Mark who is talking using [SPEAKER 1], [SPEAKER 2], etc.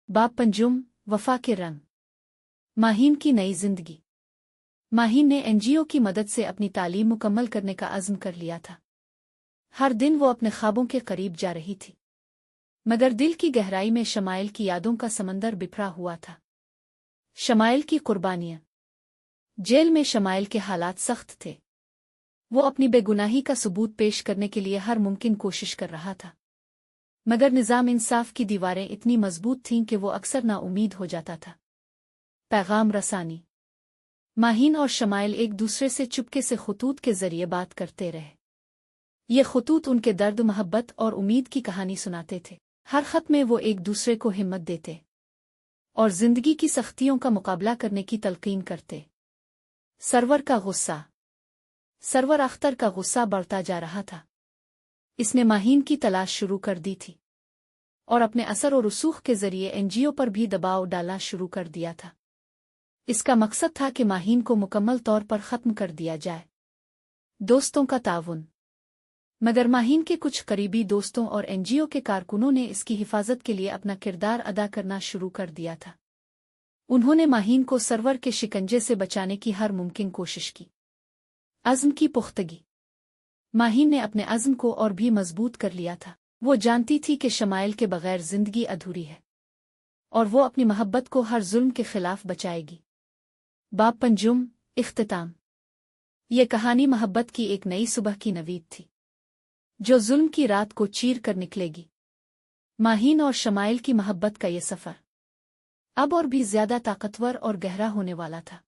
[SPEAKER 1] बाब पंजुम, वफा के रंग। माहीन की नई जिंदगी। माहीन ने एनजीओ की मदद से अपनी तालीम मुकम्मल करने का अज़्म कर लिया था। हर दिन वो अपने ख्वाबों के करीब जा रही थी, मगर दिल की गहराई में शमाइल की यादों का समंदर बिखरा हुआ था। शमाइल की कुर्बानियां। जेल में शमाइल के हालात सख्त थे। वो अपनी बेगुनाही का सबूत पेश करने के लिए हर मुमकिन कोशिश कर रहा था, मगर निज़ाम इंसाफ की दीवारें इतनी मजबूत थीं कि वो अक्सर नाउमीद हो जाता था। पैगाम रसानी। माहीन और शमाइल एक दूसरे से चुपके से खतूत के जरिए बात करते रहे। ये खतूत उनके दर्द, मोहब्बत और उम्मीद की कहानी सुनाते थे। हर खत में वो एक दूसरे को हिम्मत देते और जिंदगी की सख्तियों का मुकाबला करने की तलकीन करते। सरवर का गुस्सा। सरवर अख्तर का गुस्सा बढ़ता जा रहा था। इसने माहीन की तलाश शुरू कर दी थी और अपने असर और रसूख के जरिए एनजीओ पर भी दबाव डालना शुरू कर दिया था। इसका मकसद था कि माहीन को मुकम्मल तौर पर ख़त्म कर दिया जाए। दोस्तों का ताउन। मगर माहीन के कुछ करीबी दोस्तों और एनजीओ के कारकुनों ने इसकी हिफाजत के लिए अपना किरदार अदा करना शुरू कर दिया था। उन्होंने माहीन को सरवर के शिकंजे से बचाने की हर मुमकिन कोशिश की। अज़्म की पुख्तगी। माहीन ने अपने अज़्म को और भी मजबूत कर लिया था। वो जानती थी कि शमाइल के बगैर जिंदगी अधूरी है और वो अपनी मोहब्बत को हर जुल्म के खिलाफ बचाएगी। बाब पंजुम, इख्तिताम। ये कहानी मोहब्बत की एक नई सुबह की नवीद थी, जो जुल्म की रात को चीर कर निकलेगी। माहीन और शमाइल की मोहब्बत का ये सफ़र अब और भी ज्यादा ताकतवर और गहरा होने वाला था।